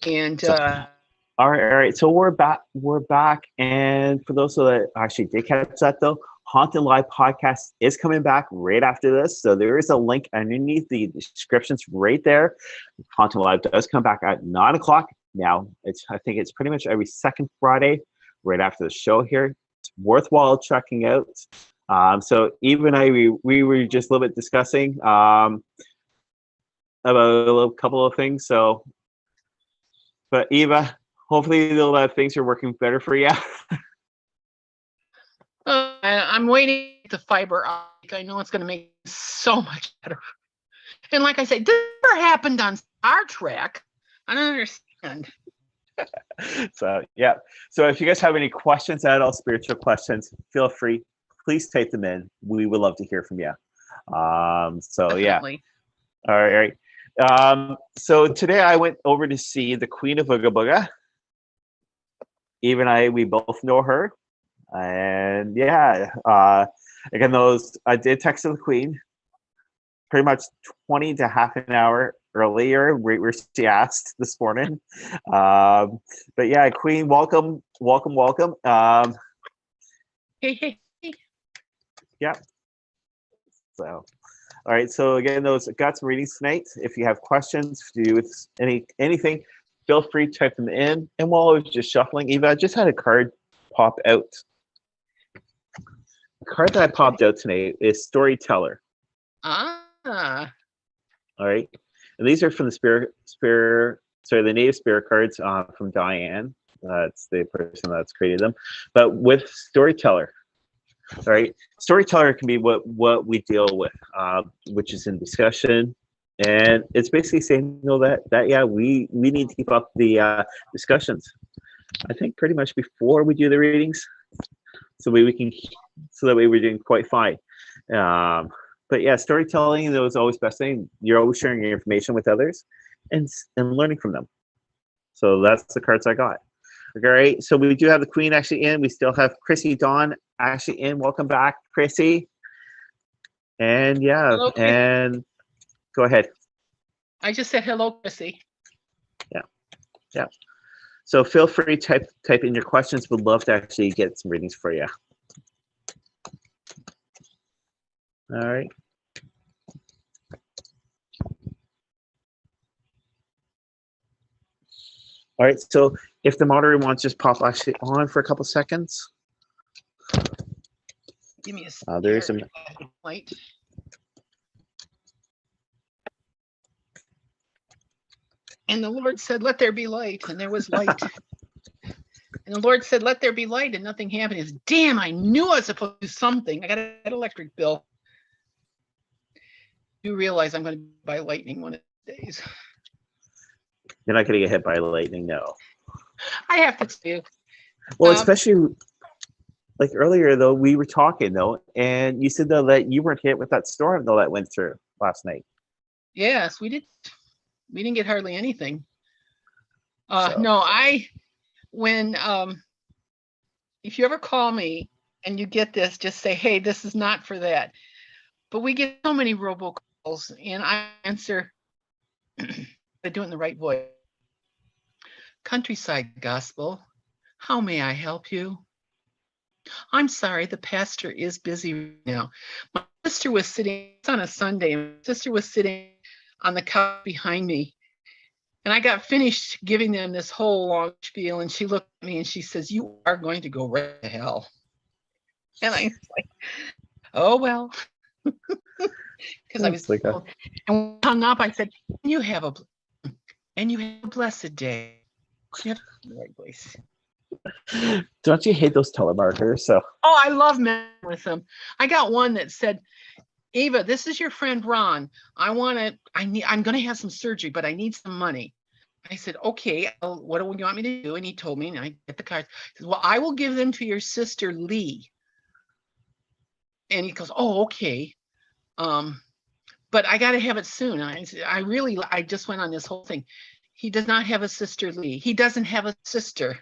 And So, all right. So we're back. We're back. And for those that actually did catch that, though, Haunted Live podcast is coming back right after this. So there is a link underneath the descriptions right there. Haunted Live does come back at 9 o'clock. Now, I think it's pretty much every second Friday right after the show here. It's worthwhile checking out. So Eve and I, we were just a little bit discussing about a couple of things. So, but Eva, hopefully things are working better for you. I'm waiting the fiber optic. I know it's going to make it so much better. And like I said, this never happened on Star Trek. I don't understand. So yeah. So if you guys have any questions at all, spiritual questions, feel free. Please type them in. We would love to hear from you. So Definitely. Yeah. All right. So today I went over to see the Queen of Ooga Booga. Eve and I, we both know her. And yeah, again, I did text the Queen pretty much 20 to half an hour earlier where she asked this morning. But yeah, Queen, welcome. Hey. Yeah. So, all right. So again, got some readings tonight. If you have questions to do with anything, feel free to type them in. And while I was just shuffling, Eva, I just had a card pop out. The card that I popped out tonight is Storyteller. Ah. All right. And these are from the the native spirit cards from Diane. That's the person that's created them. But with Storyteller. All right. Storyteller can be what we deal with, which is in discussion. And it's basically saying, that yeah, we need to keep up the discussions. I think pretty much before we do the readings, so that way we're doing quite fine. But yeah, storytelling is always best thing. You're always sharing your information with others and learning from them. So that's the cards I got. All right. So we do have the Queen actually in. We still have Chrissy Dawn actually in. Welcome back, Chrissy. And yeah, hello, and go ahead. I just said hello, Chrissy. Yeah. So feel free to type in your questions. We'd love to actually get some readings for you. All right. All right. So if the moderator wants to just pop actually on for a couple seconds. Give me a there's some light. And the Lord said, "Let there be light," and there was light. And the Lord said, "Let there be light," and nothing happened. It's, damn, I knew I was supposed to do something. I got an electric bill. You realize I'm going to buy lightning one of these days. You're not going to get hit by lightning, no. I have to tell you. Well, especially like earlier, though, we were talking, though, and you said, though, that you weren't hit with that storm, though, that went through last night. Yes, we did. We didn't get hardly anything. No, when if you ever call me and you get this, just say, "Hey, this is not for that." But we get so many robocalls, and I answer, I do it in the right voice. Countryside Gospel, how may I help you? I'm sorry, the pastor is busy right now. My sister was sitting, it's on a Sunday, my sister was sitting on the couch behind me. And I got finished giving them this whole long spiel, and she looked at me and she says, "You are going to go right to hell." And I was like, "Oh, well." Because I was like and when I hung up, I said, you have a blessed day. You have the right voice. Don't you hate those telemarketers? So I love messing with them. I got one that said, "Eva, this is your friend Ron. I'm going to have some surgery, but I need some money." I said, "Okay, what do you want me to do?" And he told me, and I get the cards. He said, "Well, I will give them to your sister Lee." And he goes, "Oh, okay. But I got to have it soon." And I just went on this whole thing. He does not have a sister Lee. He doesn't have a sister.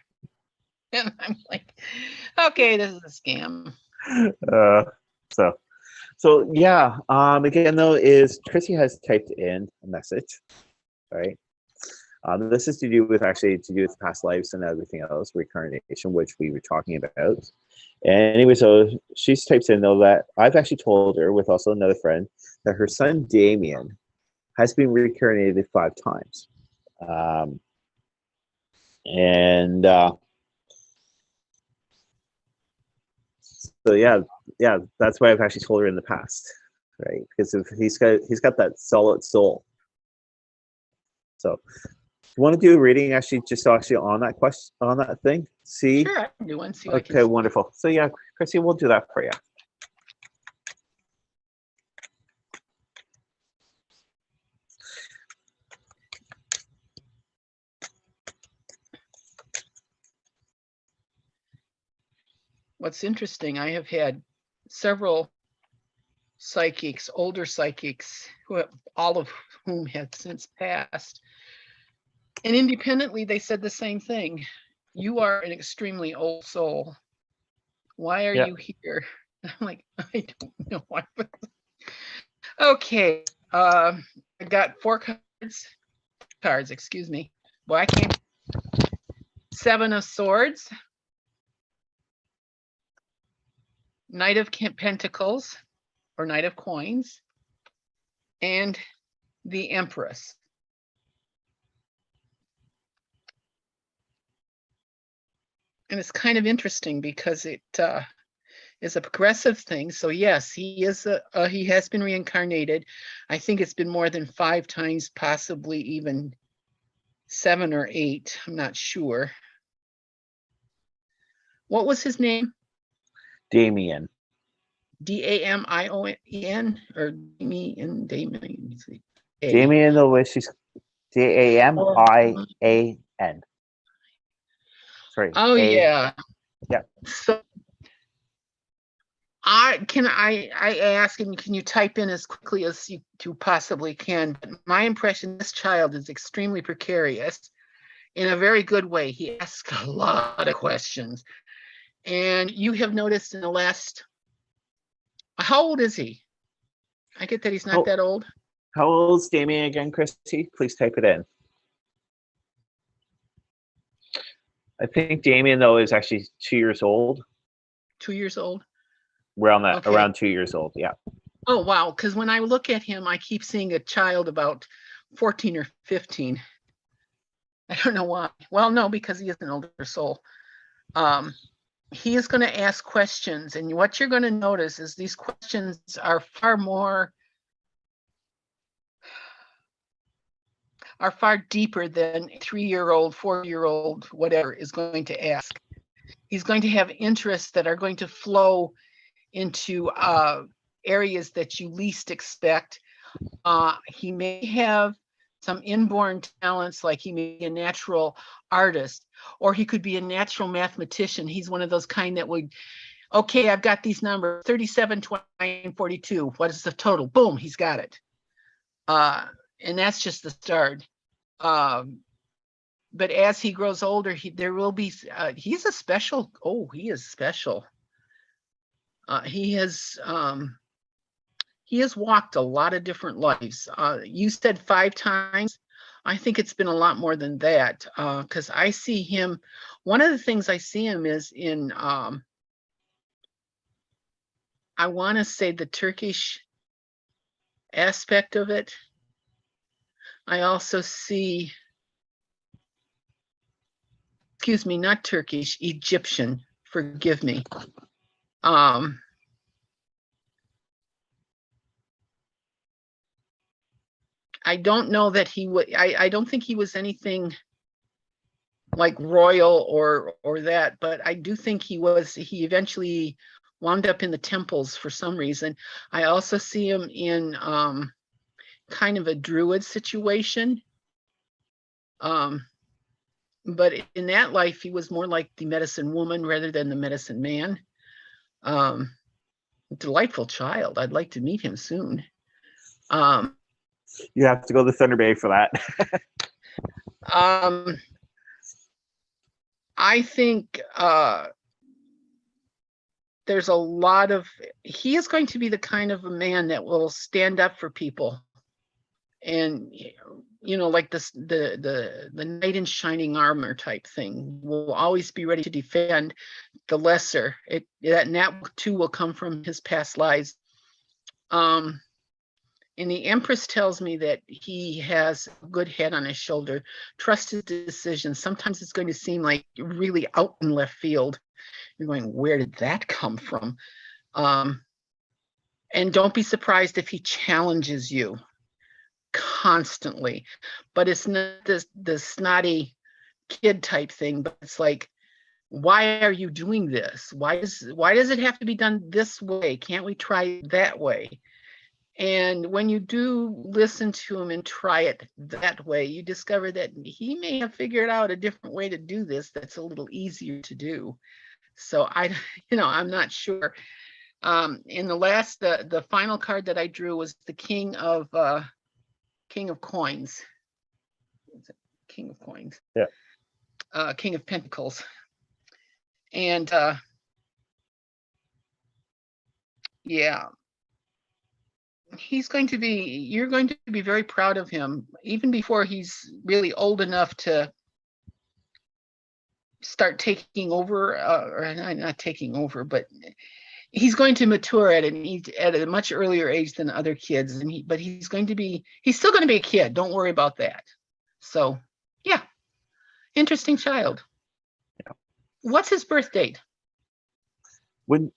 And I'm like, okay, this is a scam. So yeah. Again, though, is Chrissy has typed in a message, right? This is to do with past lives and everything else, reincarnation, which we were talking about. And anyway, so she types in though that I've actually told her, with also another friend, that her son Damien has been reincarnated 5 times. And so yeah, that's why I've actually told her in the past, right? Because if he's got that solid soul. So you want to do a reading actually on that question, on that thing? See? Sure, I can do one. See okay, wonderful. So yeah, Chrissy, we'll do that for you. What's interesting, I have had several psychics, older psychics, all of whom had since passed. And independently, they said the same thing. You are an extremely old soul. Why are you here? I'm like, I don't know why. Okay. I got 4 cards, excuse me. Well, I came 7 of Swords, Knight of Pentacles, or Knight of Coins, and the Empress. And it's kind of interesting because it is a progressive thing. So yes, he has been reincarnated. I think it's been more than 5 times, possibly even 7 or 8. I'm not sure. What was his name? Damien. D-A-M-I-O-N or Damien? Damien. Damien, the way she's D-A-M-I-A-N. Sorry. Oh yeah. Yeah. So I ask, and can you type in as quickly as you possibly can? But my impression, this child is extremely precarious in a very good way. He asks a lot of questions. And you have noticed in the last, how old is he? I get that he's not that old. How old is Damien again, Christy? Please type it in. I think Damien, though, is actually 2 years old. 2 years old? Around that, okay. Around 2 years old, yeah. Oh, wow. Because when I look at him, I keep seeing a child about 14 or 15. I don't know why. Well, no, because he is an older soul. He is going to ask questions. And what you're going to notice is these questions are far deeper than a 3-year-old, 4-year-old, whatever is going to ask. He's going to have interests that are going to flow into areas that you least expect. He may have some inborn talents, like he may be a natural artist, or he could be a natural mathematician. He's one of those kind that would, okay, I've got these numbers, 37, 29, 42. What is the total? Boom, he's got it. And that's just the start. But as he grows older, there will be, he's a special, he is special. He has walked a lot of different lives. You said 5 times. I think it's been a lot more than that, because I see him, one of the things I see him is in, I want to say the Turkish aspect of it. I also see, excuse me, not Turkish, Egyptian, forgive me. I don't know that he would, I don't think he was anything like royal or that, but I do think he eventually wound up in the temples for some reason. I also see him in kind of a druid situation. But in that life, he was more like the medicine woman rather than the medicine man. Delightful child. I'd like to meet him soon. You have to go to Thunder Bay for that. I think there's a lot of, he is going to be the kind of a man that will stand up for people. And like this, the knight in shining armor type thing, will always be ready to defend the lesser. And that too will come from his past lives. And the Empress tells me that he has a good head on his shoulder. Trust his decisions. Sometimes it's going to seem like really out in left field. You're going, where did that come from? And don't be surprised if he challenges you constantly. But it's not the snotty kid type thing, but it's like, why are you doing this? Why does it have to be done this way? Can't we try that way? And when you do listen to him and try it that way, you discover that he may have figured out a different way to do this that's a little easier to do. So I'm not sure. In the final card that I drew was the King of Coins. King of Coins. Yeah. King of Pentacles. And yeah. You're going to be very proud of him, even before he's really old enough to start taking over, or not taking over, but he's going to mature at a much earlier age than other kids. But he's still going to be a kid. Don't worry about that. So, yeah, interesting child. Yeah. What's his birth date? When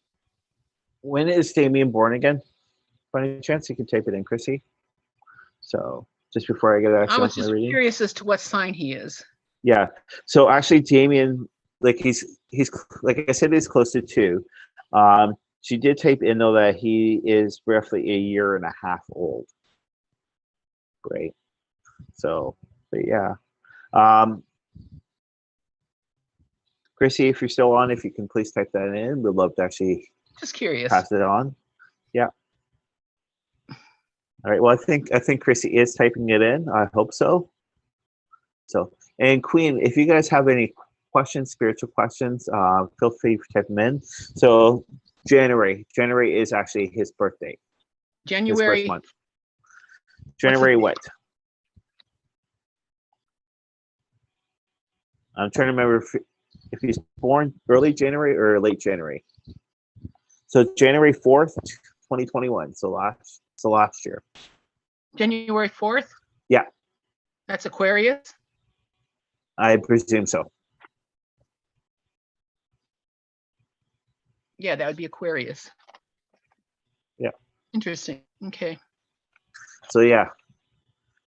is Damien born again? By any chance, you can type it in, Chrissy. So just before I get I was just curious as to what sign he is. Yeah. So actually, Damien, like he's like I said, he's close to 2. She did type in though that he is roughly a year and a half old. Great. So, but yeah. Chrissy, if you're still on, if you can please type that in, we'd love to actually just curious pass it on. Yeah. All right. Well, I think Chrissy is typing it in. I hope so. So, and Queen, if you guys have any questions, spiritual questions, feel free to type them in. So, January is actually his birthday. January. His birth month. January what? I'm trying to remember if he's born early January or late January. So January 4th, 2021. So last year. January 4th? Yeah. That's Aquarius? I presume so. Yeah, that would be Aquarius. Yeah. Interesting. Okay. So yeah.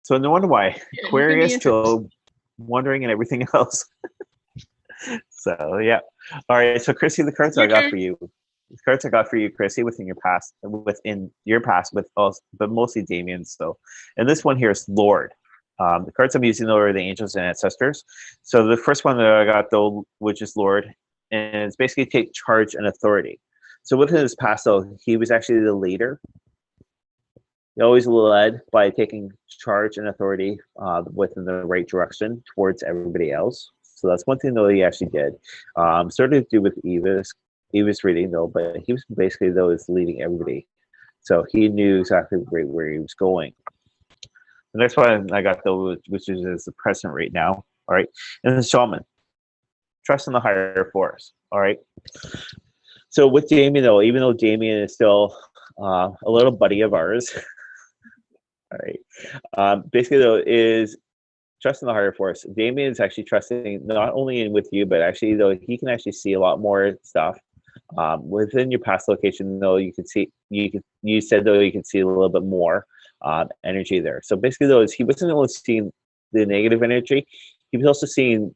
So no wonder why Aquarius to wondering and everything else. So yeah. All right. So Chrissy, the cards I got for you. The cards I got for you, Chrissy, within your past, with also, but mostly Damien's though. And this one here is Lord. The cards I'm using though are the angels and ancestors. So the first one that I got though, which is Lord, and it's basically take charge and authority. So within his past though, he was actually the leader. He always led by taking charge and authority within the right direction towards everybody else. So that's one thing though he actually did. Sort of to do with Eva's reading though, but he was basically though is leading everybody. So he knew exactly where he was going. The next one I got though, which is the present right now. All right. And the shaman. Trust in the higher force. All right. So with Damien though, even though Damien is still a little buddy of ours, all right. Basically though is trust in the higher force. Damien is actually trusting not only in with you, but actually though he can actually see a lot more stuff. Within your past location though, you said though you could see a little bit more energy there. So basically though, he wasn't only seeing the negative energy, he was also seeing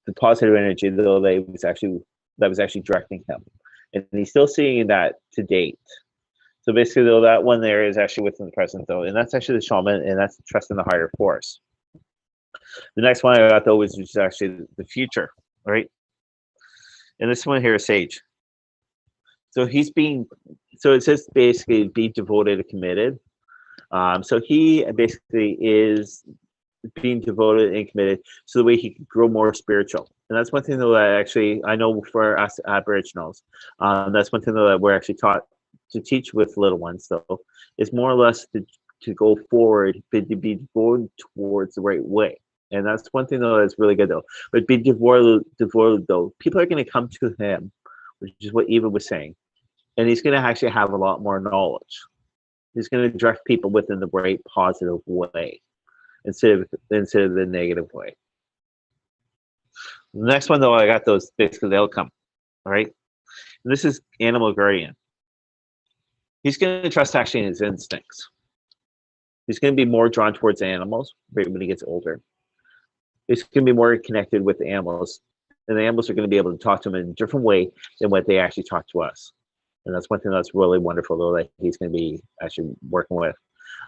the positive energy though that was actually directing him, and he's still seeing that to date. So basically though, that one there is actually within the present though, and that's actually the shaman, and that's trust in the higher force. The next one I got though was just actually the future, right? And this one here is Sage. So it says basically be devoted and committed. So he basically is being devoted and committed so the way he can grow more spiritual. And that's one thing that I know for us Aboriginals, that's one thing that we're actually taught to teach with little ones though, is more or less to to go forward, but to be going towards the right way. And that's one thing though that's really good though. But be devoid though, people are going to come to him, which is what Eva was saying, and he's going to actually have a lot more knowledge. He's going to direct people within the right positive way instead of the negative way. The next one though, I got those basically they'll come. All right. And this is animal guardian. He's going to trust actually in his instincts. He's going to be more drawn towards animals when he gets older. He's going to be more connected with the animals, and the animals are going to be able to talk to him in a different way than what they actually talk to us. And that's one thing that's really wonderful, though, that he's going to be actually working with.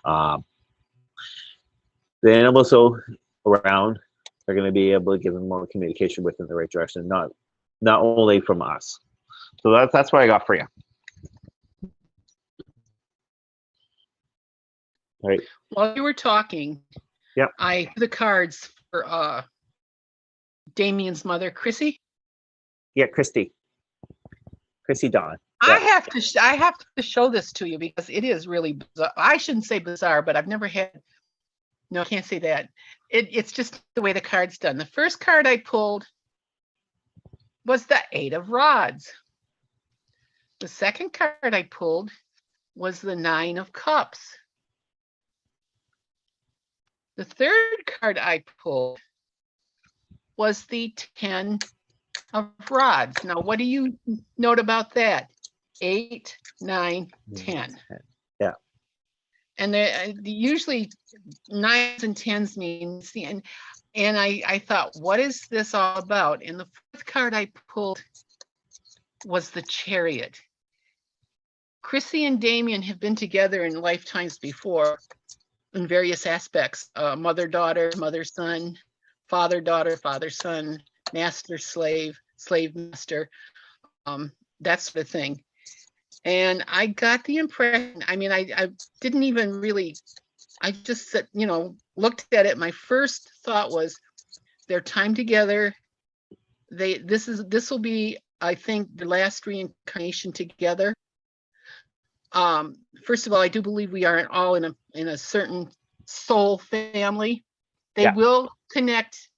The animals so around are going to be able to give him more communication within the right direction, not only from us. So that's what I got for you. All right. While you were talking, yep, I the cards for Damien's mother, Chrissy. Yeah, Christy Dawn. I have to show this to you because it is really bizarre. I shouldn't say bizarre, but I've never had. No, I can't say that. It's just the way the card's done. The first card I pulled was the 8 of Rods. The second card I pulled was the 9 of Cups. The third card I pulled was the 10 of Rods. Now, what do you note about that? 8, 9, 10. Yeah. And usually 9s and 10s means the end. And I thought, what is this all about? And the fourth card I pulled was the Chariot. Chrissy and Damien have been together in lifetimes before in various aspects. Mother-daughter, mother-son, father-daughter, father-son, master-slave, slave-master, that sort of thing. And I got the impression, I mean, I didn't even really, I just said, looked at it. My first thought was their time together. This will be, I think, the last reincarnation together. First of all, I do believe we are all in a certain soul family. They will connect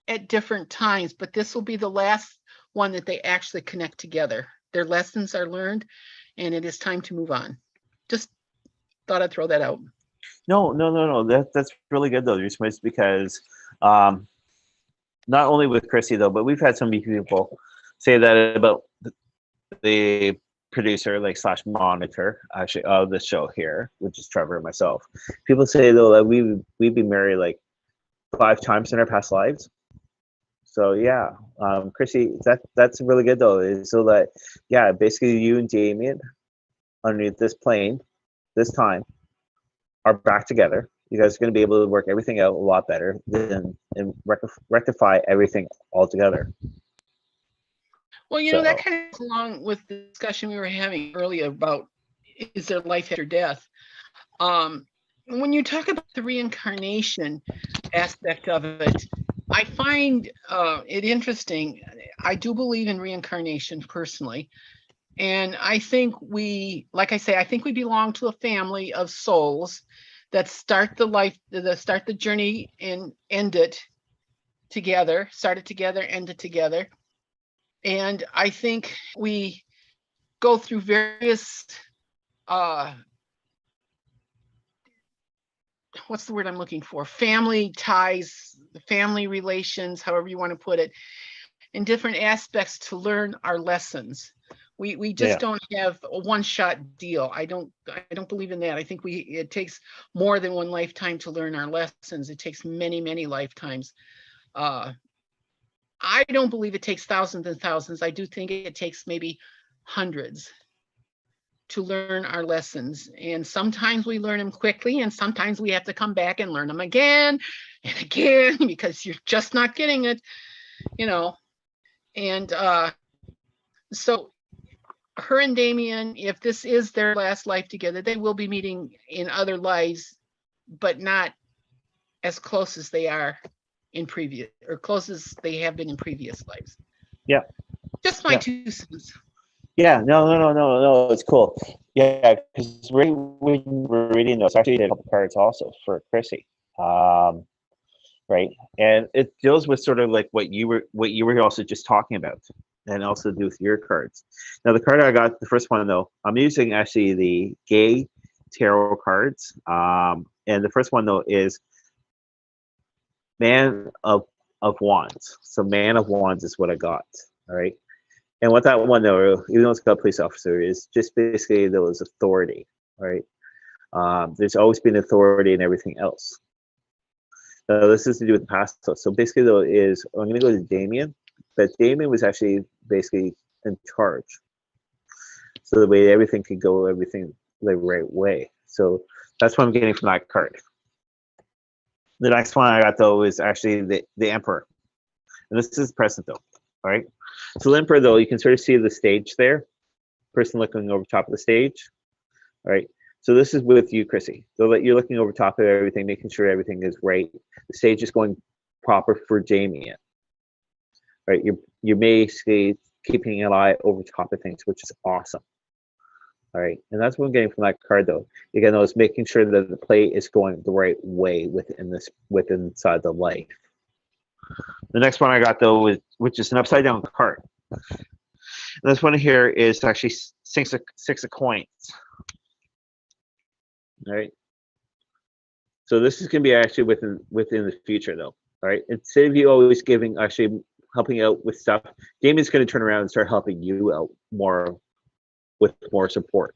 at different times, but this will be the last one that they actually connect together. Their lessons are learned, and it is time to move on. Just thought I'd throw that out. No. That's really good though, just because not only with Chrissy though, but we've had so many people say that about the producer, like / monitor actually of the show here, which is Trevor and myself. People say though that we've been married like 5 times in our past lives. So yeah, Chrissy, that's really good though. Is so that basically you and Damien underneath this plane, this time, are back together. You guys are going to be able to work everything out a lot better and rectify everything all together. Well, that kind of goes along with the discussion we were having earlier about is there life after death? When you talk about the reincarnation aspect of it, I find it interesting. I do believe in reincarnation personally. And I think like I say, I think we belong to a family of souls that start the journey and end it together, start it together, end it together. And I think we go through various, what's the word I'm looking for? Family ties, family relations, however you want to put it, in different aspects to learn our lessons. We just don't have a one-shot deal. I don't believe in that. I think it takes more than one lifetime to learn our lessons. It takes many, many lifetimes. I don't believe it takes thousands and thousands. I do think it takes maybe hundreds to learn our lessons. And sometimes we learn them quickly, and sometimes we have to come back and learn them again and again because you're just not getting it, And so her and Damien, if this is their last life together, they will be meeting in other lives, but not as close as they are in previous, or close as they have been in previous lives. Yeah. Just my 2 cents. Yeah, no, it's cool. Yeah, because right when we're reading those, actually did a couple cards also for Chrissy. Right, and it deals with sort of like what you were also just talking about, and also do with your cards. Now, the card I got, the first one though, I'm using actually the Gay Tarot cards, and the first one though is Man of Wands. So Man of Wands is what I got. All right. And what that one though, even though it's got police officer, is just basically there was authority, right? There's always been authority in everything else. This is to do with the past. So basically though is, I'm going to go to Damien, but Damien was actually basically in charge. So the way everything could go, everything the right way. So that's what I'm getting from that card. The next one I got though is actually the Emperor. And this is present though, all right? So the Emperor though, you can sort of see the stage there, person looking over top of the stage, all right? So this is with you, Chrissy. So that you're looking over top of everything, making sure everything is right. The stage is going proper for Damien, right? You're basically keeping an eye over top of things, which is awesome. All right, and that's what I'm getting from that card though. Again, though, is making sure that the play is going the right way within inside the life. The next one I got though is, which is an upside down card. And this one here is actually six of coins. All right. So this is going to be actually within the future though. All right. Instead of you always actually helping out with stuff, Damien's going to turn around and start helping you out more with more support.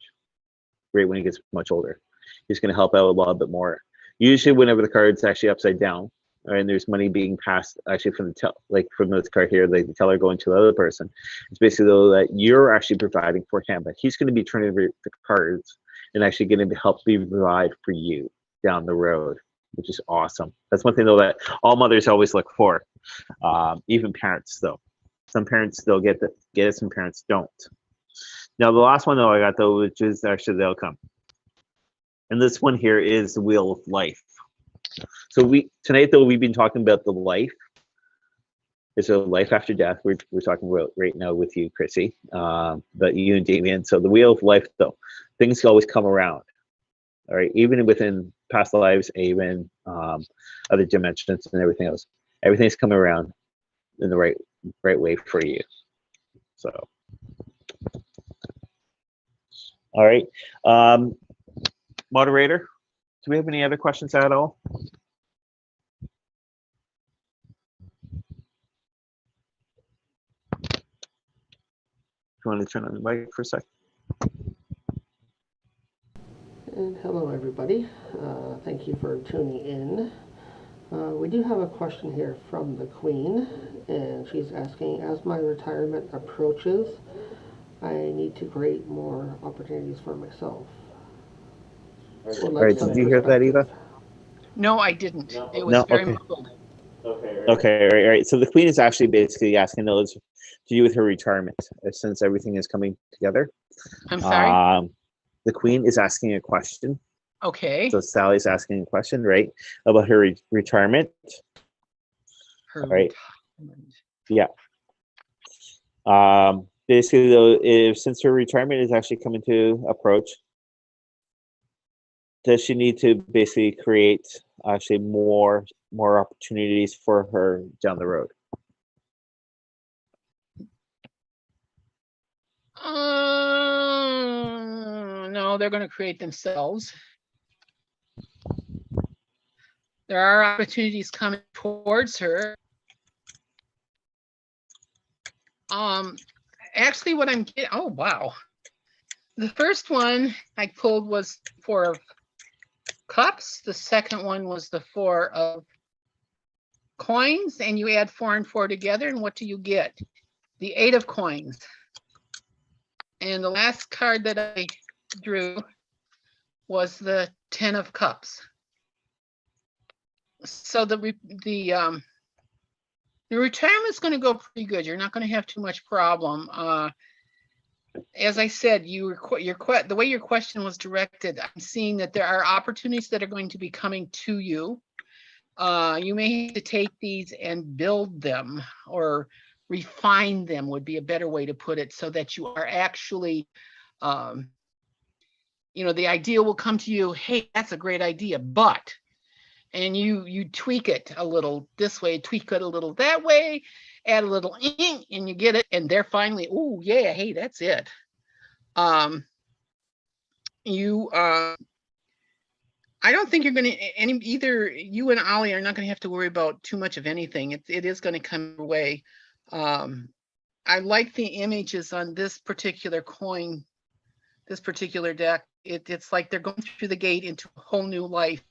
Right, when he gets much older, he's going to help out a little bit more. Usually, whenever the card's actually upside down, and there's money being passed actually from from this card here, like the teller going to the other person, it's basically though that you're actually providing for him, but he's going to be turning over the cards and actually going to help provide for you down the road, which is awesome. That's one thing though that all mothers always look for, even parents though. Some parents they'll get it, some parents don't. Now the last one though I got though, which is actually the outcome, and this one here is the Wheel of Life. So tonight though we've been talking about the life. There's a life after death. We're talking about right now with you, Chrissy, but you and Damien. So the Wheel of Life though, things always come around. All right, even within past lives, even other dimensions and everything else, everything's coming around in the right way for you. So. All right. Moderator, do we have any other questions at all? You want to turn on the mic for a sec? And hello, everybody. Thank you for tuning in. We do have a question here from the Queen, and she's asking, as my retirement approaches, I need to create more opportunities for myself. All right, did you hear that, Eva? No, I didn't. It was very muffled. Okay, all right. So the Queen is actually basically asking those to do with her retirement, since everything is coming together. I'm sorry? The Queen is asking a question. Okay. So Sally's asking a question, right, about her retirement. Her right. retirement. Yeah. Basically, though, since her retirement is actually coming to approach, does she need to basically create actually more opportunities for her down the road? No, they're going to create themselves. There are opportunities coming towards her. Actually, what I'm getting, oh wow. The first one I pulled was 4 of Cups. The second one was the 4 of Coins, and you add 4 and 4 together, and what do you get? The 8 of Coins. And the last card that I drew was the 10 of Cups. So the retirement's going to go pretty good. You're not going to have too much problem. As I said, the way your question was directed, I'm seeing that there are opportunities that are going to be coming to you. You may have to take these and build them, or refine them would be a better way to put it, so that you are actually, the idea will come to you, hey, that's a great idea, but, and you tweak it a little this way, tweak it a little that way, add a little ink, and you get it, and they're finally, oh yeah, hey, that's it. I don't think you're going to, either you and Ollie are not going to have to worry about too much of anything. It is going to come your way. I like the images on this particular coin, this particular deck. It's like they're going through the gate into a whole new life.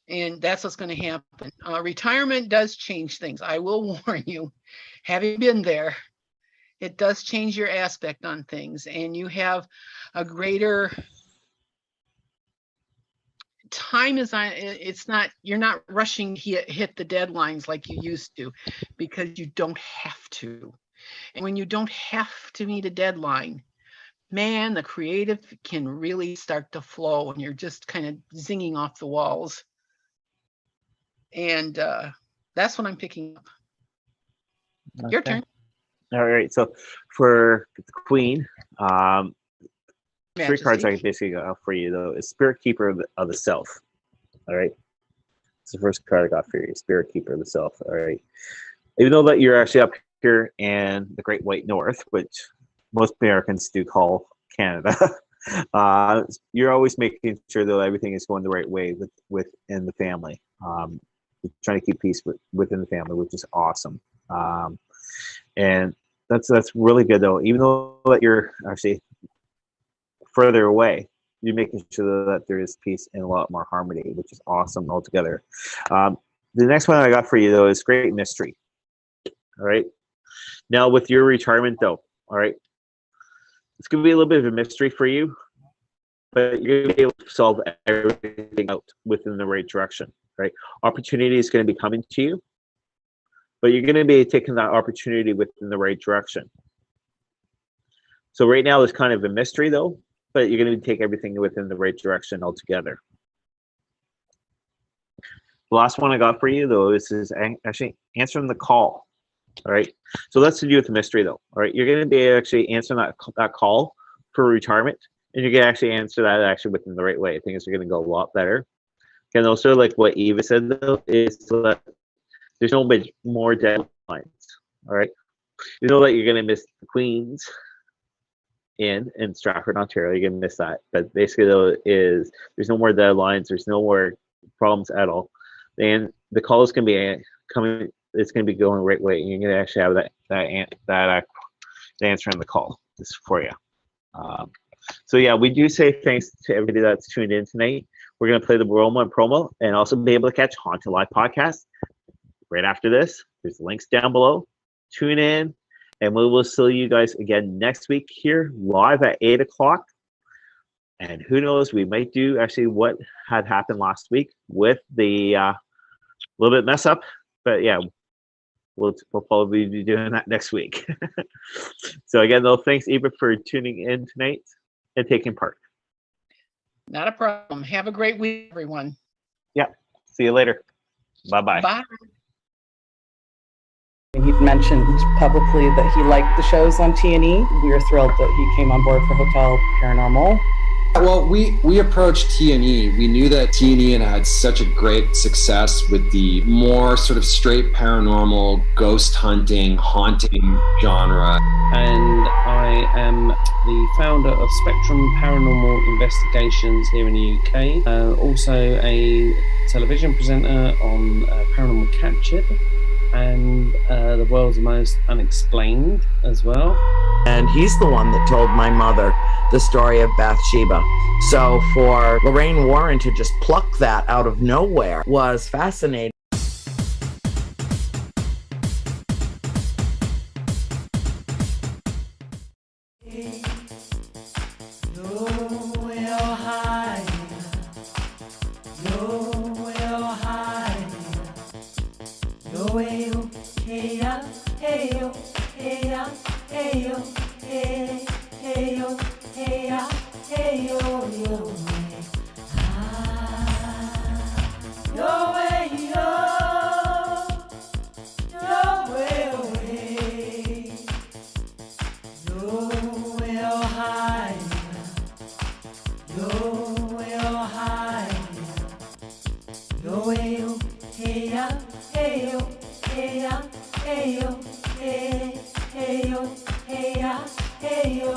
And that's what's going to happen. Retirement does change things. I will warn you, having been there, it does change your aspect on things. And you have a greater time is on. It's not, you're not rushing to hit the deadlines like you used to, because you don't have to. And when you don't have to meet a deadline, man, the creative can really start to flow, and you're just kind of zinging off the walls. And that's what I'm picking up. Okay. Your turn. All right. So for the Queen, Majesty. 3 cards I can basically got for you, though, is Spirit Keeper of the Self. All right. It's the first card I got for you, Spirit Keeper of the Self. All right. Even though that you're actually up here in the Great White North, which most Americans do call Canada, you're always making sure that everything is going the right way within the family. Trying to keep peace within the family, which is awesome. And that's really good, though. Even though that you're actually further away, you're making sure that there is peace and a lot more harmony, which is awesome altogether. The next one I got for you, though, is Great Mystery. All right. Now, with your retirement, though, all right, it's going to be a little bit of a mystery for you, but you're going to be able to solve everything out within the right direction. Right, opportunity is going to be coming to you, but you're going to be taking that opportunity within the right direction. So right now it's kind of a mystery, though, but you're going to take everything within the right direction altogether. The last one I got for you, though, is actually answering the call. All right, so that's to do with the mystery, though. All right, you're going to be actually answering that call for retirement, and you're going to actually answer that actually within the right way. Things are going to go a lot better. And also, like what Eva said, though, is that there's no more deadlines. All right, you know that you're going to miss the Queens in Stratford, Ontario. You're going to miss that. But basically, though, is there's no more deadlines. There's no more problems at all. And the call is going to be coming. It's going to be going the right way. And you're going to actually have that answer on the call just for you. So yeah, we do say thanks to everybody that's tuned in tonight. We're going to play the promo and also be able to catch Haunted Live podcast right after this. There's links down below. Tune in, and we will see you guys again next week here live at 8 o'clock. And who knows, we might do actually what had happened last week with the little bit mess up. But yeah, we'll probably be doing that next week. So again, though, thanks, Eva, for tuning in tonight and taking part. Not a problem. Have a great week, everyone. Yeah. See you later. Bye-bye. Bye. He mentioned publicly that he liked the shows on T&E. We were thrilled that he came on board for Hotel Paranormal. Well, we approached T&E. We knew that T&E had such a great success with the more sort of straight paranormal, ghost hunting, haunting genre. And I am the founder of Spectrum Paranormal Investigations here in the UK. Also a television presenter on Paranormal Captured and The World's Most Unexplained as well. And he's the one that told my mother the story of Bathsheba. So for Lorraine Warren to just pluck that out of nowhere was fascinating. Yo, Hey yo,